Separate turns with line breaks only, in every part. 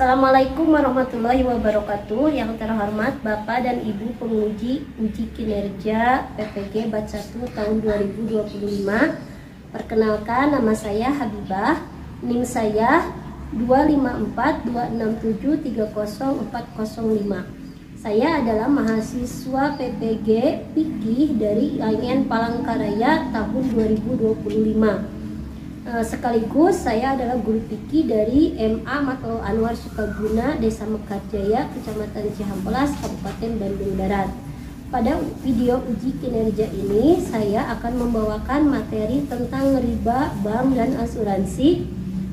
Assalamualaikum warahmatullahi wabarakatuh. Yang terhormat Bapak dan Ibu penguji uji kinerja PPG Batch 1 tahun 2025. Perkenalkan, nama saya Habibah, NIM saya 25426730405. Saya adalah mahasiswa PPG Fikih dari IAIN Palangkaraya tahun 2025. Sekaligus saya adalah guru fikih dari MA Matlul Anwar Sukaguna, Desa Mekarjaya, Kecamatan Cihampelas, Kabupaten Bandung Barat. Pada video uji kinerja ini saya akan membawakan materi tentang riba, bank, dan asuransi.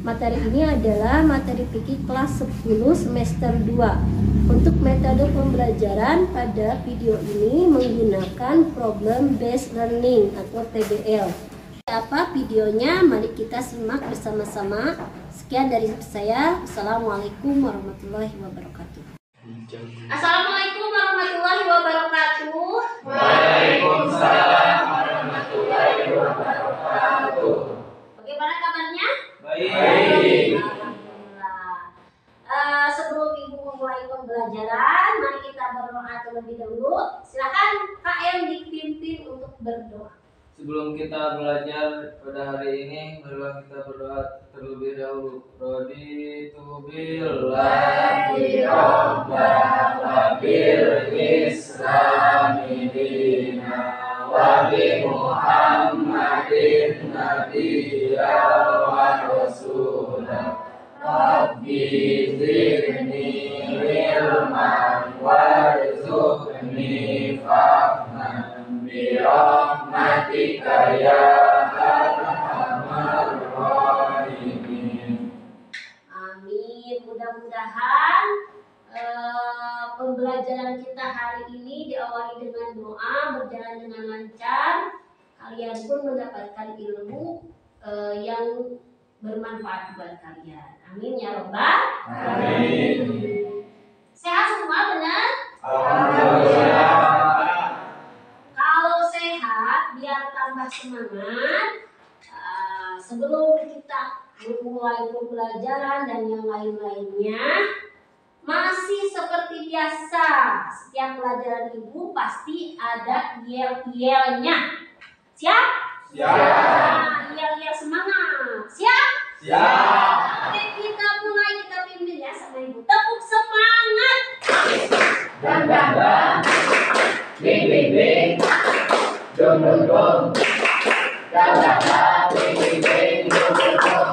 Materi ini adalah materi fikih kelas 10 semester 2. Untuk metode pembelajaran pada video ini menggunakan problem based learning atau PBL. Apa videonya? Mari kita simak bersama-sama. Sekian dari saya. Assalamualaikum warahmatullahi wabarakatuh.
Assalamualaikum warahmatullahi wabarakatuh.
Waalaikumsalam warahmatullahi wabarakatuh.
Bagaimana kabarnya?
Baik.
Alhamdulillah. Sebelum Ibu memulai pembelajaran, mari kita berdoa terlebih dahulu. Silakan KM dipimpin untuk berdoa.
Sebelum kita belajar pada hari ini, marilah kita berdoa terlebih dahulu. Raditu billahi rabban wa bil islami dina wa bi Muhammadin nabiyya wa rasula. Rabbi zidni ilman warzuqni fahman birahmatika ya arhamar rahimin.
Amin. Mudah-mudahan pembelajaran kita hari ini diawali dengan doa, berjalan dengan lancar. Kalian pun mendapatkan ilmu yang bermanfaat buat kalian. Amin ya robbal alamin. Sehat semua, benar?
Alhamdulillah.
Kalau sehat, biar tambah semangat. Sebelum kita memulai pembelajaran dan yang lain-lainnya, masih seperti biasa, setiap pelajaran Ibu pasti ada yel-yelnya. Siap?
Siap.
Yel-yel semangat. Siap?
Siap.
Oke, kita mulai, kita pimpin ya sama Ibu. Tepuk semangat.
Dan ding ding ding, dum dum dum, dan ding ding ding, dum dum dum,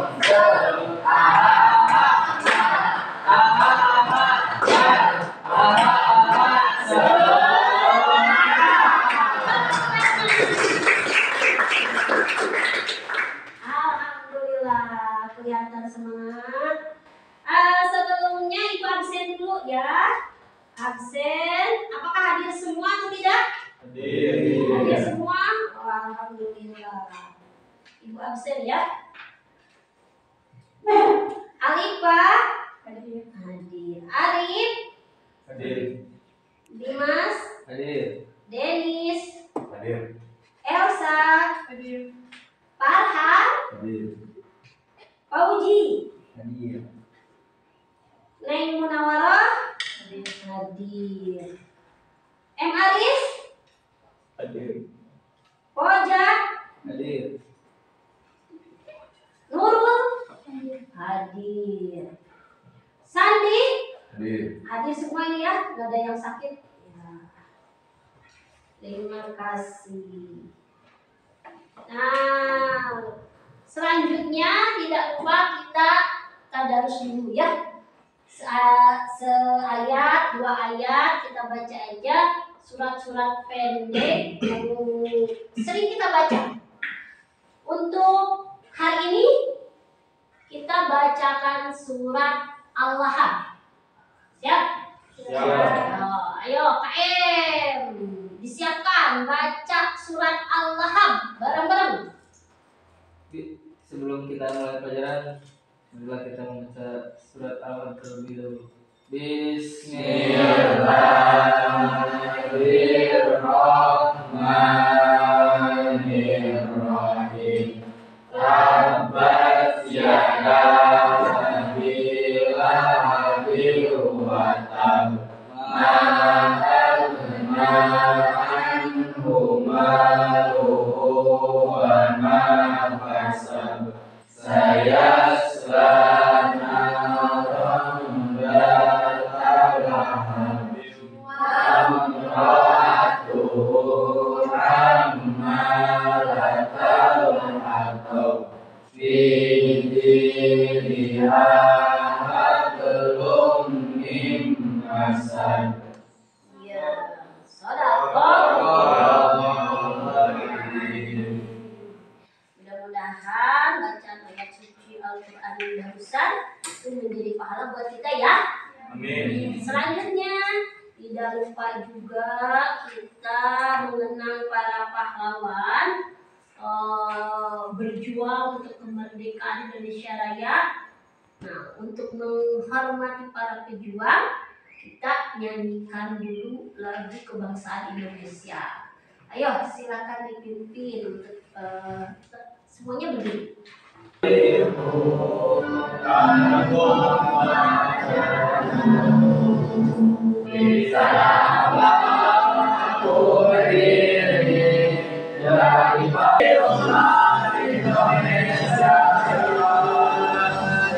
Alhamdulillah, kelihatan semangat. Sebelumnya Ibu absen dulu ya. Absen. Apakah hadir semua atau tidak? Hadir semua? Oh, alhamdulillah. Ibu absen ya. Alifah hadir. Arif
hadir,
Dimas
hadir,
Denis
hadir,
Elsa hadir. Farhan
hadir,
Fauji
hadir,
Neng Munawarah hadir. M Aris
hadir,
Pojak
hadir,
Nurul hadir. Sandi
hadir.
hadir semua ini ya, nggak ada yang sakit ya. Terima kasih. Nah, selanjutnya tidak lupa kita tadarus dulu ya. Seayat, 2 ayat kita baca aja, surat-surat pendek yang sering kita baca. Untuk hari ini kita bacakan surat Al-Lahab. Siap?
Siap.
Ayo KM Disiapkan baca surat Al-Lahab bareng-bareng.
Sebelum kita mulai pelajaran, marilah kita membaca surat Al-Lahab terlebih dahulu. Bismillahirrahmanirrahim. Tabbat yada Abi Lahabin wa tab. Ma aghna anhu maluhu wa ma kasab. Sayasla naran dzata lahab wa imra'atuhu hammalatal hatab fi jidha hablum min masad.
Ya, shadaqallah. Mudah-mudahan bacaan ayat suci Al-Quran yang barusan itu menjadi pahala buat kita ya.
Amin.
Selanjutnya tidak lupa juga kita mengenang para pahlawan berjuang untuk kemerdekaan Indonesia Raya. Nah, untuk menghormati para pejuang, kita nyanyikan dulu lagu kebangsaan Indonesia. Ayo, silakan dipimpin untuk semuanya berdiri.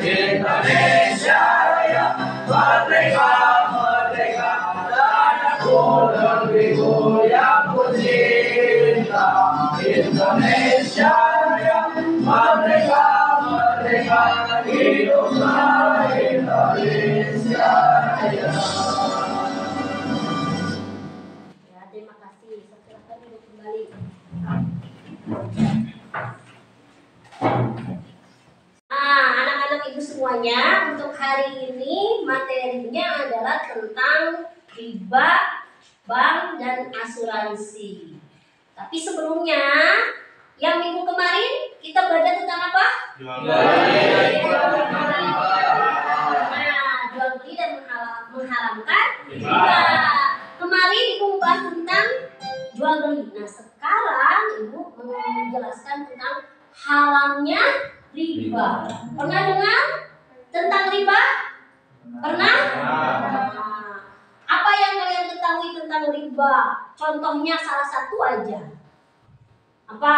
Indonesia Raya, merdeka, merdeka, tanahku negeriku yang ku cinta. Indonesia Raya, merdeka, merdeka, hiduplah Indonesia Raya.
Ya, terima kasih. Silakan duduk kembali. Anak-anak ibu semuanya, untuk hari ini materinya adalah tentang riba, bank, dan asuransi. Tapi sebelumnya, yang minggu kemarin kita belajar tentang apa? Jual beli dan mengharamkan riba. Kemarin ibu membahas tentang jual beli. Nah, sekarang ibu menjelaskan tentang haramnya riba. Pernah dengar tentang riba? Pernah? Nah, apa yang kalian ketahui tentang riba? Contohnya salah satu aja. Apa?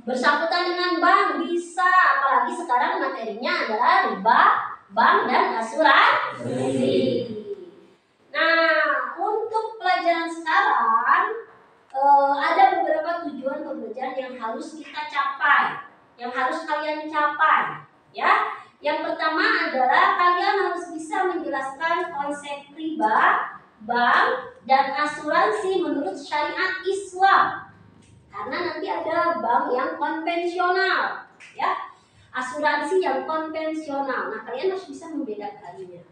Bersangkutan dengan bank bisa. Apalagi sekarang materinya adalah riba, bank, dan asuransi. Nah, untuk pelajaran sekarang ada beberapa tujuan pembelajaran yang harus kita capai, yang harus kalian capai, ya. Yang pertama adalah kalian harus bisa menjelaskan konsep riba, bank, dan asuransi menurut syariat Islam. Karena nanti ada bank yang konvensional, ya, asuransi yang konvensional. Nah, kalian harus bisa membedakannya.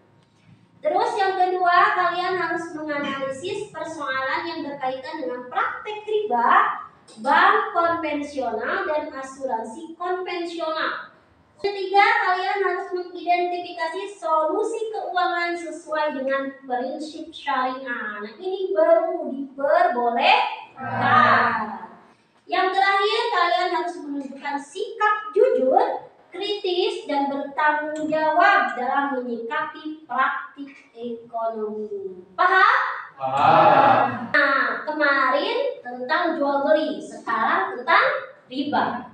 Terus yang kedua, kalian harus menganalisis persoalan yang berkaitan dengan praktek riba, bank konvensional, dan asuransi konvensional. Ketiga, kalian harus mengidentifikasi solusi keuangan sesuai dengan prinsip syariah. Nah, ini baru diperbolehkan. Yang terakhir, kalian harus menunjukkan sikap jujur, kritis, dan bertanggung jawab dalam menyikapi praktik ekonomi. Paham?
Paham.
Nah, kemarin tentang jual beli, sekarang tentang riba.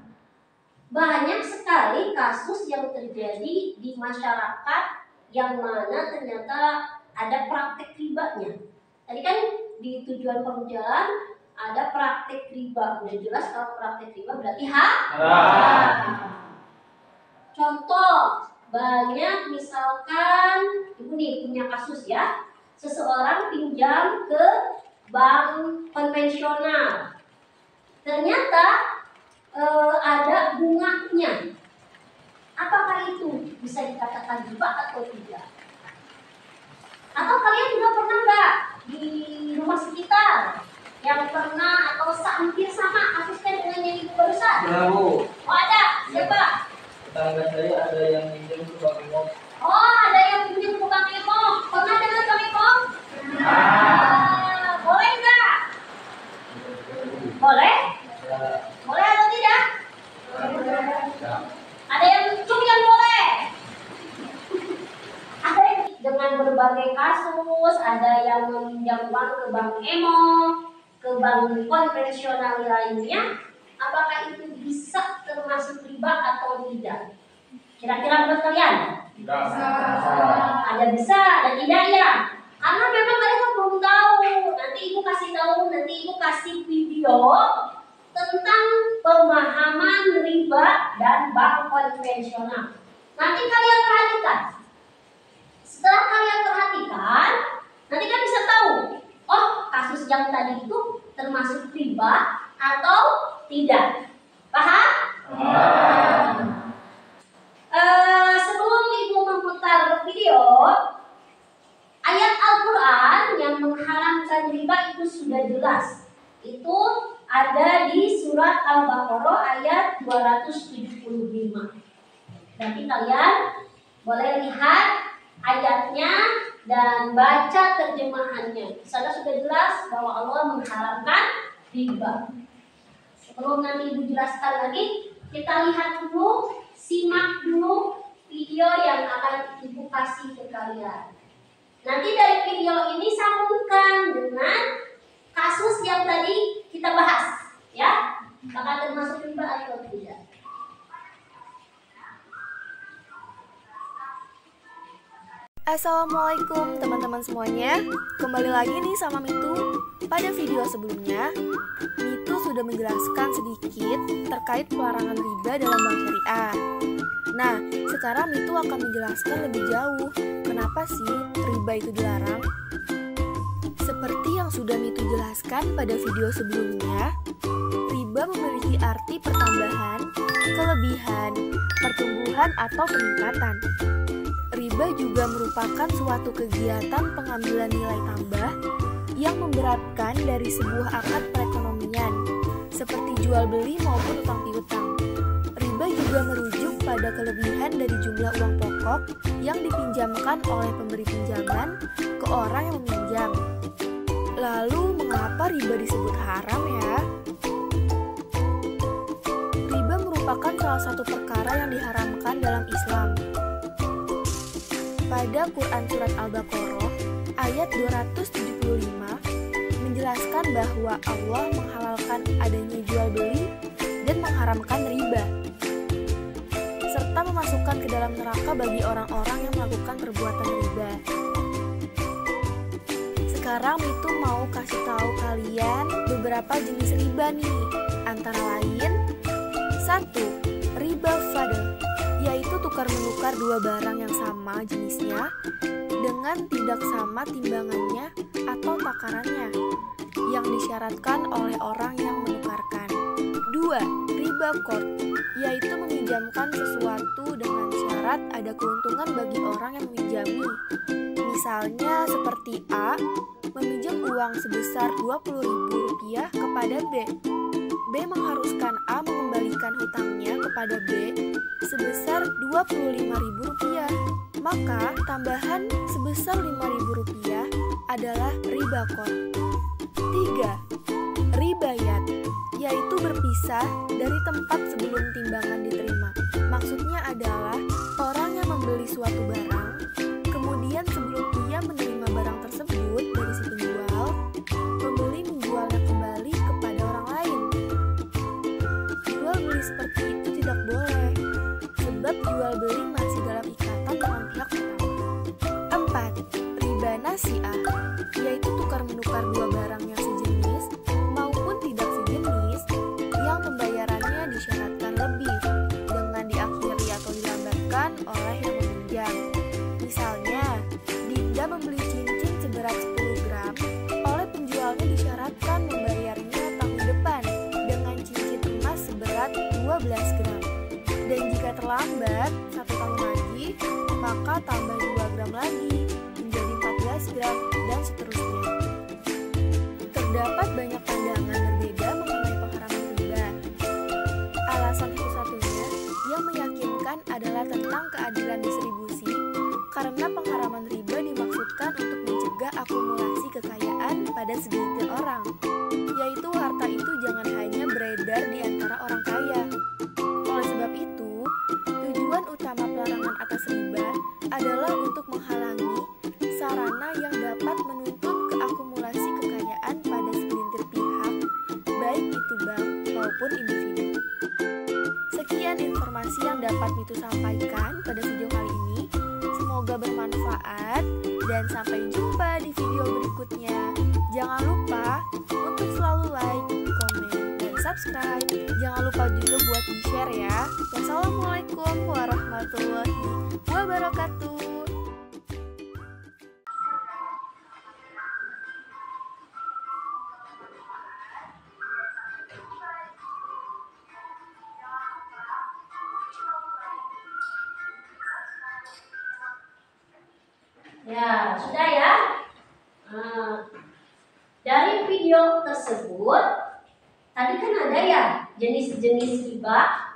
Banyak sekali kasus yang terjadi di masyarakat yang mana ternyata ada praktik ribanya. Tadi kan di tujuan pembelajaran ada praktik riba. Udah jelas kalau praktik riba berarti haram. Contoh, banyak misalkan ibu nih punya kasus ya. Seseorang pinjam ke bank konvensional. Ternyata ada bunganya. Apakah itu bisa dikatakan riba atau tidak? Atau kalian juga pernah nggak di rumah sekitar hampir sama kasusnya dengan yang ibu barusan?
Ya, Bu.
Oh ada, siapa?
Tetangga saya ada yang minjem ke Bang Imam.
Oh ada yang pinjam ke Bang Eko. Pernah dengar Bang Eko? Boleh nggak? Boleh?
Ya,
Boleh atau tidak?
Ya.
Ada yang cuma yang boleh. Ada yang dengan berbagai kasus, ada yang meminjam uang ke Bank Emo, ke bank konvensional lainnya. Apakah itu bisa termasuk riba atau tidak? Kira-kira menurut kalian?
Tidak.
Ada bisa, ada tidak ya? Karena memang mereka belum tahu. Nanti ibu kasih tahu, nanti ibu kasih video tentang pemahaman riba dan bank konvensional. Nanti kalian perhatikan. Setelah kalian perhatikan, nanti kan bisa tahu, oh kasus yang tadi itu termasuk riba atau tidak. Paham? Sebelum ibu memutar video, ayat Al-Quran yang mengharamkan riba itu sudah jelas. Itu ada di surat Al-Baqarah ayat 275. Nanti kalian boleh lihat ayatnya dan baca terjemahannya. Di sana sudah jelas bahwa Allah mengharamkan riba. Sebelum nanti ibu jelaskan lagi, kita lihat dulu, simak dulu video yang akan ibu kasih ke kalian. Nanti dari video ini sambungkan dengan kasus yang tadi kita bahas, ya, apakah termasuk riba atau tidak.
Assalamualaikum teman-teman semuanya. Kembali lagi nih sama Mitu. Pada video sebelumnya, Mitu sudah menjelaskan sedikit terkait pelarangan riba dalam bank syariah. Nah, sekarang Mitu akan menjelaskan lebih jauh kenapa sih riba itu dilarang. Seperti yang sudah Mitu jelaskan pada video sebelumnya, riba memiliki arti pertambahan, kelebihan, pertumbuhan atau peningkatan. Riba juga merupakan suatu kegiatan pengambilan nilai tambah yang memberatkan dari sebuah akad perekonomian, seperti jual beli maupun utang piutang. Riba juga merujuk pada kelebihan dari jumlah uang pokok yang dipinjamkan oleh pemberi pinjaman ke orang yang meminjam. Lalu, mengapa riba disebut haram ya? Riba merupakan salah satu perkara yang diharamkan dalam Islam. Pada Quran Surat Al-Baqarah ayat 275 menjelaskan bahwa Allah menghalalkan adanya jual beli dan mengharamkan riba, serta memasukkan ke dalam neraka bagi orang-orang yang melakukan perbuatan riba. Sekarang Mitu mau kasih tahu kalian beberapa jenis riba nih, antara lain 1. Riba fadl, yaitu tukar-menukar dua barang yang sama jenisnya dengan tidak sama timbangannya atau takarannya yang disyaratkan oleh orang yang menukarkan. 2. Riba qard, yaitu meminjamkan sesuatu dengan syarat ada keuntungan bagi orang yang meminjami. Misalnya seperti A meminjam uang sebesar Rp20.000 kepada B. B mengharuskan A mengembalikan hutangnya kepada B sebesar Rp25.000, maka tambahan sebesar Rp5.000 adalah riba qard. 3. Ribayat, yaitu berpisah dari tempat sebelum timbangan diterima. Maksudnya adalah orang yang membeli suatu barang, kemudian sebelum ia menerima barang tersebut dari si penjual, pembeli menjualnya kembali kepada orang lain. Jual beli seperti itu tidak boleh, sebab jual beli masih dalam ikatan dengan pihak pertama. 4. Riba nasi'ah, yaitu tukar-menukar dua barang yang sejenis maupun tidak sejenis yang pembayarannya disyaratkan lebih dengan diakhiri atau dilambatkan oleh yang meminjam. Misalnya, Dinda membeli cincin seberat 10 gram, oleh penjualnya disyaratkan membayarnya tahun depan dengan cincin emas seberat 12 gram. Dan jika terlambat 1 tahun lagi, maka tambah 2 gram lagi menjadi 14 gram dan seterusnya. Terdapat banyak pandangan berbeda mengenai tentang keadilan distribusi karena pengharaman riba dimaksudkan untuk mencegah akumulasi kekayaan pada segelintir orang, yaitu harta itu jangan hanya beredar di antara orang kaya. Oleh sebab itu, tujuan utama pelarangan atas riba adalah untuk menghalangi sarana yang dapat menuntut keakumulasi kekayaan pada segelintir pihak, baik itu bank maupun individu. Sekian informasi yang dapat Mitu sampaikan pada video kali ini. Semoga bermanfaat dan sampai jumpa di video berikutnya. Jangan lupa untuk selalu like, komen, dan subscribe. Jangan lupa juga buat di-share ya. Wassalamualaikum warahmatullahi wabarakatuh.
Ya, sudah ya. Dari video tersebut, tadi kan ada ya jenis-jenis riba.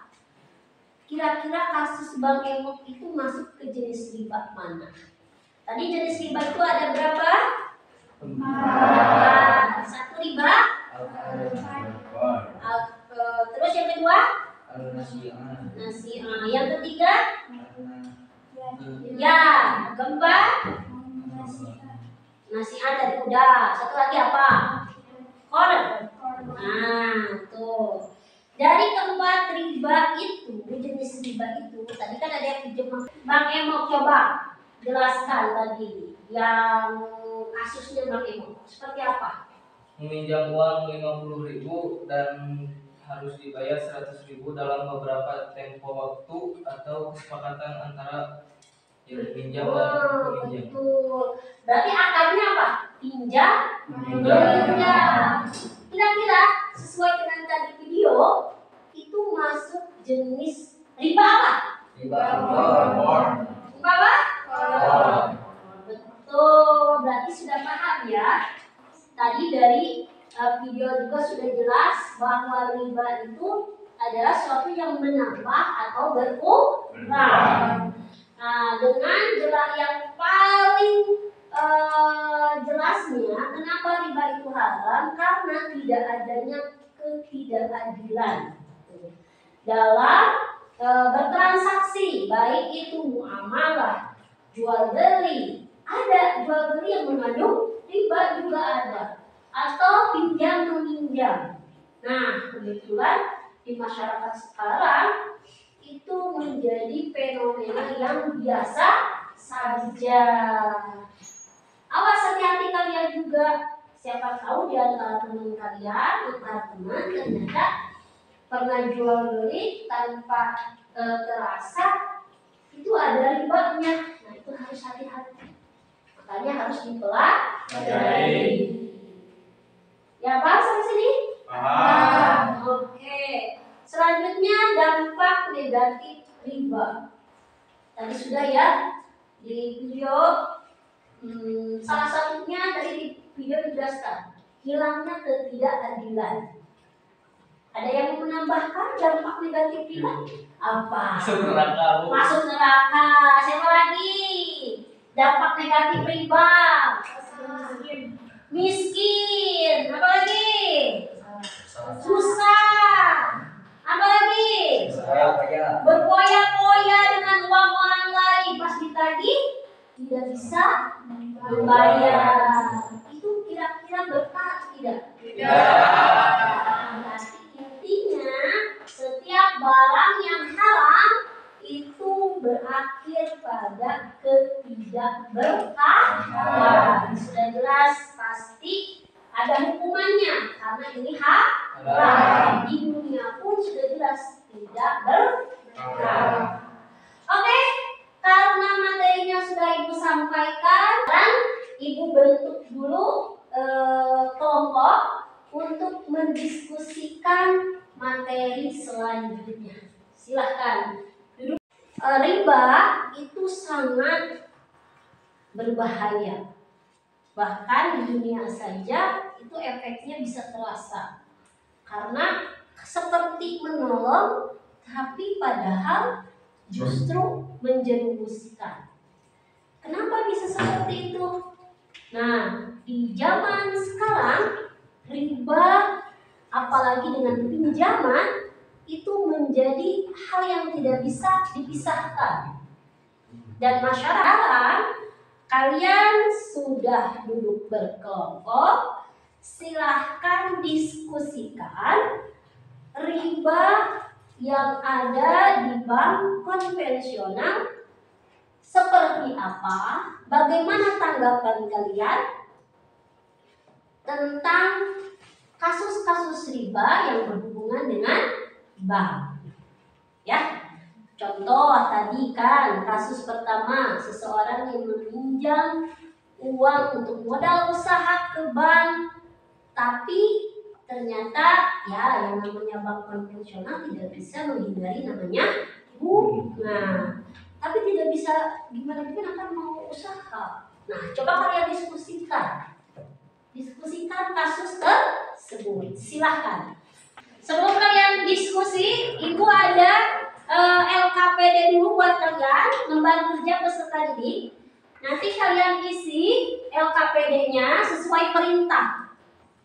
Kira-kira kasus Bank Emok itu masuk ke jenis riba mana? Tadi jenis riba itu ada berapa? 4. Satu riba. Terus yang kedua? Nasi'ah. Yang ketiga? Ya, keempat? Nasi'ah dari kuda. Satu lagi apa? Korban. Nah, tuh. Dari keempat riba itu, jenis riba itu, tadi kan ada yang pinjam. Bang Emok coba jelaskan tadi yang kasusnya Bang Emok. Seperti apa?
Meminjam uang 50.000 dan harus dibayar 100.000 dalam beberapa tempo waktu atau kesepakatan antara yang pinjam dan peminjam.
Betul. Berarti akarnya apa? Pinjam, meminjam. Kira-kira sesuai dengan tadi video itu masuk jenis riba apa?
Riba.
Riba apa? Betul. Berarti sudah paham ya. Tadi dari video juga sudah jelas bahwa riba itu adalah suatu yang menambah atau berkurang. Nah, dengan jelas yang paling jelasnya, kenapa riba itu haram? Karena tidak adanya ketidakadilan dalam bertransaksi, baik itu muamalah, jual beli. Ada jual beli yang mengandung riba juga ada, atau pinjam meminjam. Nah, kebetulan di masyarakat sekarang itu menjadi fenomena yang biasa saja. Awas, hati-hati kalian juga. Siapa tahu di antara teman kalian, antara teman ternyata pernah jual beli tanpa terasa itu ada ribanya. Nah, itu harus hati-hati. Makanya harus dipelajari. Ya, paham sampai sini?
Paham.
Oke. Selanjutnya dampak negatif riba. Tadi sudah ya di video salah satunya dari video dijelaskan hilangnya ketidakadilan. Ada yang mau menambahkan dampak negatif riba? Apa?
Masuk neraka, Bu.
Masuk neraka. Siapa lagi? Dampak negatif riba. Miskin. Apa lagi? Susah. Apa lagi? Berpoya-poya dengan uang orang lain, pas ditagih tidak bisa membayar. Itu kira-kira berkah tidak? Berarti intinya setiap barang yang haram itu berakhir pada ketidakberkahan. Sudah jelas pasti ada hukumannya karena ini haram. Di dunia pun sudah jelas tidak berkah. Oke, karena materinya sudah Ibu sampaikan, dan Ibu bentuk dulu kelompok untuk mendiskusikan materi selanjutnya. Silahkan. Riba itu sangat berbahaya. Bahkan di dunia saja itu efeknya bisa terasa. Karena seperti menolong, tapi padahal justru menjerumuskan. Kenapa bisa seperti itu? Nah, di zaman sekarang riba apalagi dengan pinjaman itu menjadi hal yang tidak bisa dipisahkan. Dan masyarakat, kalian sudah duduk berkelompok, silahkan diskusikan riba yang ada di bank konvensional seperti apa, bagaimana tanggapan kalian tentang kasus-kasus riba yang berhubungan dengan bank. Ya, contoh tadi kan kasus pertama, seseorang yang meminjam uang untuk modal usaha ke bank, tapi ternyata ya yang namanya bank konvensional tidak bisa menghindari namanya bunga. Tapi tidak bisa gimana kan mau usaha. Nah, coba kalian diskusikan kasus tersebut. Silahkan. Sebelum kalian diskusi, Ibu ada LKPD dulu buat kalian, lembar kerja peserta didik. Nanti kalian isi LKPD-nya sesuai perintah.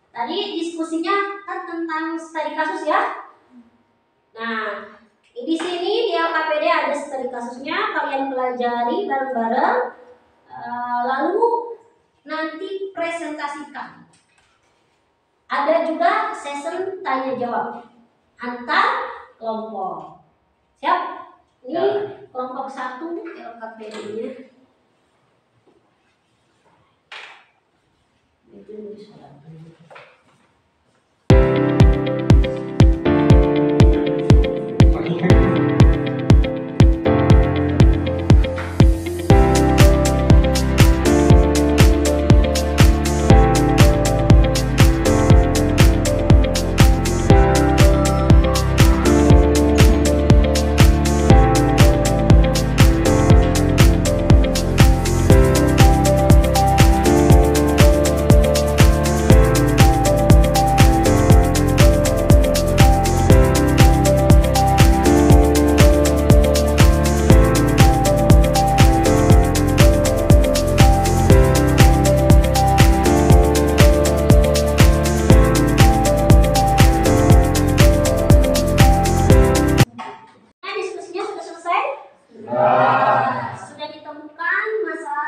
Tadi diskusinya kan tentang studi kasus ya. Nah, di sini di LKPD ada studi kasusnya, kalian pelajari bareng-bareng, lalu nanti presentasikan. Ada juga sesi tanya jawab antar kelompok. Siap? Ini kelompok 1 LKPD-nya. Itu surat. Sudah ditemukan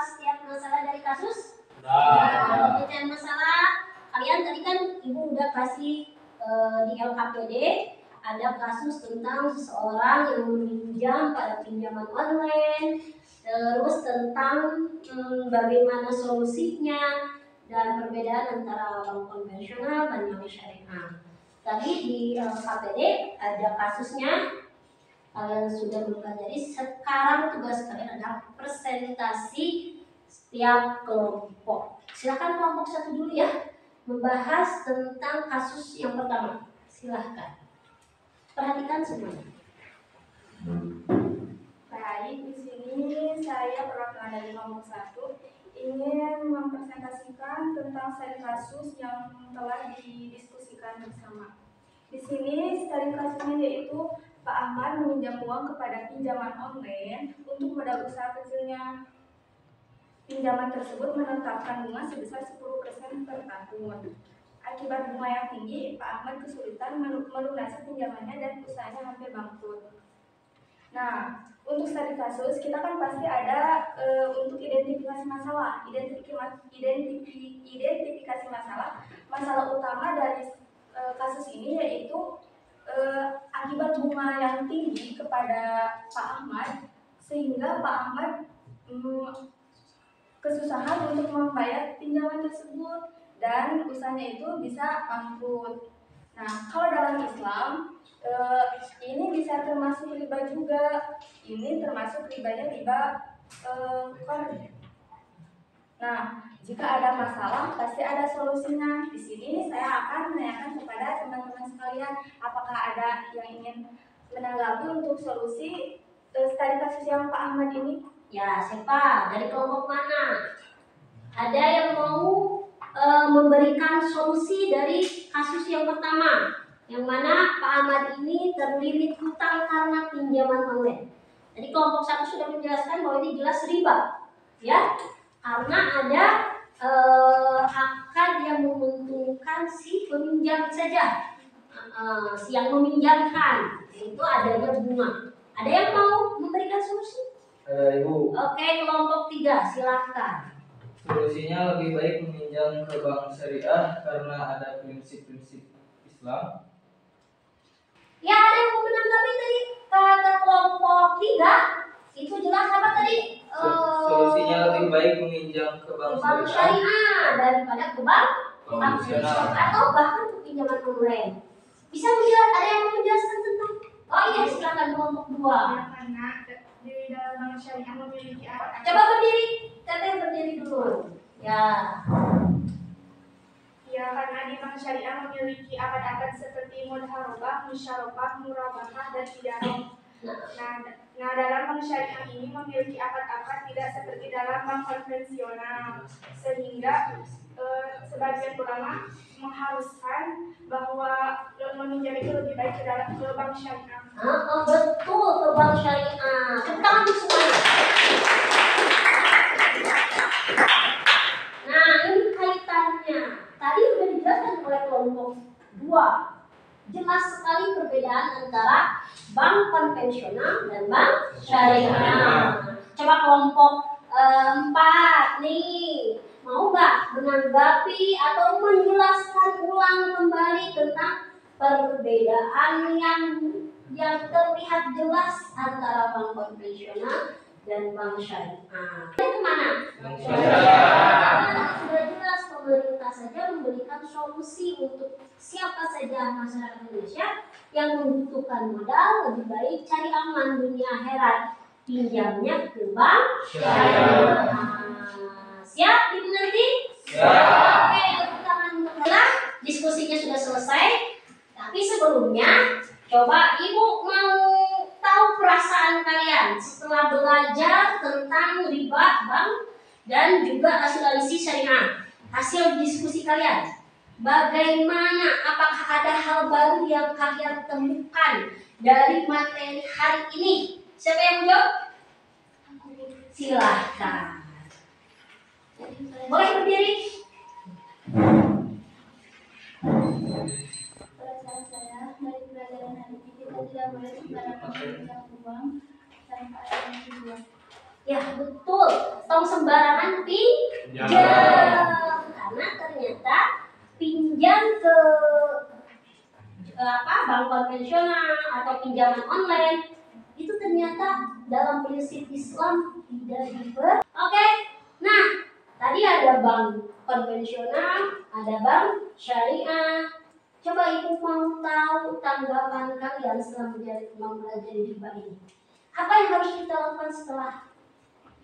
setiap masalah dari kasus? Pemecahan masalah. Kalian tadi kan Ibu udah kasih di LKPD ada kasus tentang seseorang yang meminjam pada pinjaman online, terus tentang bagaimana solusinya dan perbedaan antara bank konvensional dan bank syariah. Tadi di LKPD ada kasusnya. Kalian sudah mempelajari. Sekarang tugas kalian adalah presentasi setiap kelompok. Silakan kelompok 1 dulu ya, membahas tentang kasus yang pertama. Silahkan. Perhatikan semuanya.
Baik, di sini saya perwakilan dari kelompok 1 ingin mempresentasikan tentang studi kasus yang telah didiskusikan bersama. Di sini studi kasusnya yaitu Pak Ahmad meminjam uang kepada pinjaman online untuk modal usaha kecilnya. Pinjaman tersebut menetapkan bunga sebesar 10% per tahun. Akibat bunga yang tinggi, Pak Ahmad kesulitan melunasi pinjamannya dan usahanya hampir bangkrut. Nah, untuk studi kasus kita kan pasti ada untuk identifikasi masalah. Identifikasi masalah utama dari kasus ini yaitu akibat bunga yang tinggi kepada Pak Ahmad, sehingga Pak Ahmad kesusahan untuk membayar pinjaman tersebut dan usahanya itu bisa bangkrut. Nah, kalau dalam Islam ini bisa termasuk riba juga. Ini termasuk ribanya riba qard. Nah, jika ada masalah pasti ada solusinya. Di sini saya akan menanyakan kepada teman-teman sekalian, apakah ada yang ingin menanggapi untuk solusi studi kasus yang Pak Ahmad ini?
Ya, siapa? Dari kelompok mana? Ada yang mau memberikan solusi dari kasus yang pertama, yang mana Pak Ahmad ini terlilit hutang karena pinjaman online. Jadi kelompok 1 sudah menjelaskan bahwa ini jelas riba, ya, karena ada akad yang menguntungkan si peminjam saja, si yang meminjamkan, itu adanya bunga. Ada yang mau memberikan solusi?
Ada Ibu.
Oke, kelompok 3 silahkan.
Solusinya lebih baik meminjam ke bank syariah karena ada prinsip-prinsip Islam.
Ya, ada yang mau menanggapi tadi kata kelompok 3? Itu jelas apa tadi?
Solusinya lebih baik meminjam ke bank syariah
syariah daripada ke bank
konvensional
atau bahkan ke pinjaman online. Bisa menjelaskan? Ada yang mau menjelaskan tentang? Oh iya, silakan kelompok 2.
Karena di dalam bank syariah memiliki akad.
Coba berdiri, teteh berdiri dulu. Ya.
Ya, karena di bank syariah memiliki akad-akad seperti mudharabah, musyarabah, murabahah, dan idarah. Nah, dalam bank syariah ini memiliki akad-akad tidak seperti dalam bank konvensional, sehingga sebagian ulama mengharuskan bahwa meminjam itu lebih baik ke bank syariah.
Betul, ke bank syariah. Tepuk tangan semuanya. Nah, ini kaitannya. Tadi sudah dijelaskan oleh kelompok 2. Jelas sekali perbedaan antara bank konvensional dan bank syariah. Coba kelompok 4 nih, mau nggak menanggapi atau menjelaskan ulang kembali tentang perbedaan yang terlihat jelas antara bank konvensional dan bank syariah? Itu mana?
Bank syariah.
Sudah jelas, pemerintah saja memberikan solusi untuk siapa saja masyarakat Indonesia yang membutuhkan modal, lebih baik cari aman dunia akhirat, pinjamnya ke bank syariah. Siap dimengerti?
Siap.
Oke, tepuk tangan untuk kita. Diskusinya sudah selesai. Tapi sebelumnya, coba Ibu mau tahu perasaan kalian setelah belajar tentang riba bank dan juga asuransi syariah. Hasil diskusi kalian, bagaimana? Apakah ada hal baru yang kalian temukan dari materi hari ini? Siapa yang mau jawab? Silahkan. Boleh berdiri?
Perasaan saya dari pelajaran hari ini kita tidak boleh sembarangan meminjam uang tanpa adanya tujuan.
Ya betul, tong sembarangan pinjam. Karena ternyata pinjam ke bank konvensional atau pinjaman online itu ternyata dalam prinsip Islam tidak diper. Oke, nah tadi ada bank konvensional, ada bank syariah. Coba Ibu mau tahu tanggapan kalian setelah mempelajari riba ini. Apa yang harus kita lakukan setelah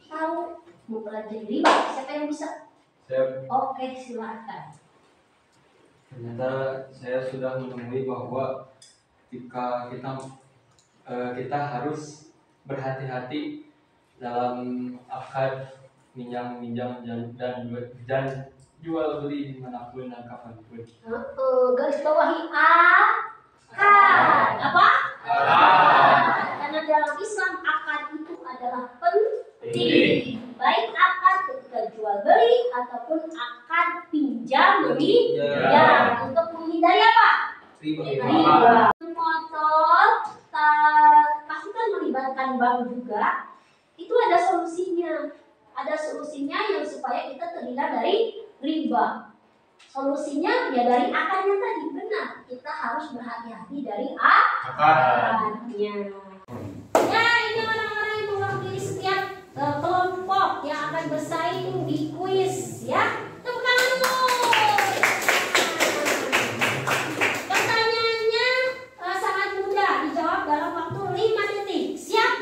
tahu mempelajari riba? Siapa yang bisa? Oke, silakan.
Ternyata saya sudah menemui bahwa ketika kita harus berhati-hati dalam akad minjam dan jual beli dimanapun dan kapanpun.
Garis bawahi akad. Apa? Karena dalam Islam akad itu adalah penting. Baik akad ketika jual beli ataupun akad pinjam meminjam untuk menghindari apa? Riba. Motor pasti kan melibatkan bank juga. Itu ada solusinya. Ada solusinya yang supaya kita terhindar dari riba. Solusinya ya dari akadnya tadi, benar. Kita harus berhati-hati dari akadnya. Ya, ini orang-orang yang mewakili setiap kelompok yang akan bersaing di kuis, ya. Tepuk tangan dulu. Pertanyaannya sangat mudah dijawab dalam waktu 5 detik. Siap?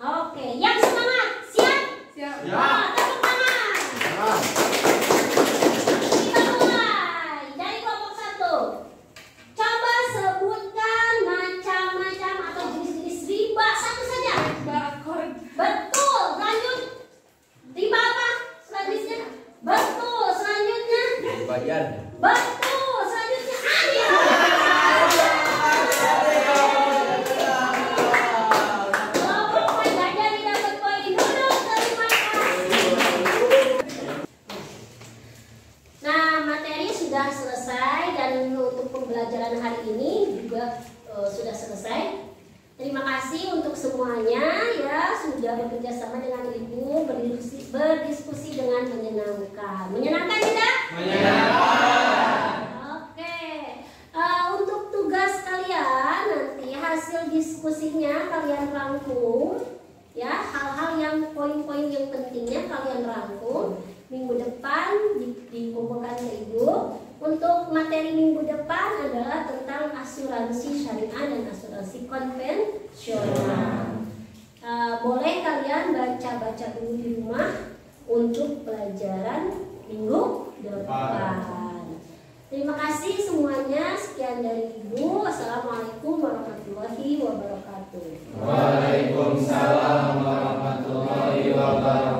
Oke, yang semangat, siap?
Siap.
Tepuk tangan. Kita mulai dari kelompok 1. Coba sebutkan macam-macam atau jenis-jenis riba satu saja. Betul. Lanjut. Riba apa? Selanjutnya. Betul. Selanjutnya. sudah selesai dan untuk pembelajaran hari ini juga sudah selesai. Terima kasih untuk semuanya ya sudah bekerja sama dengan Ibu berdiskusi dengan menyenangkan. Menyenangkan tidak?
Menyenangkan.
Oke. Untuk tugas kalian nanti hasil diskusinya kalian rangkum ya, hal-hal yang poin-poin yang pentingnya kalian rangkum. Minggu depan dikumpulkan ke Ibu. Untuk materi minggu depan adalah tentang asuransi syariah dan asuransi konvensional. Boleh kalian baca-baca dulu di rumah untuk pelajaran minggu depan. Terima kasih semuanya. Sekian dari Ibu. Wassalamualaikum warahmatullahi wabarakatuh.
Waalaikumsalam warahmatullahi wabarakatuh.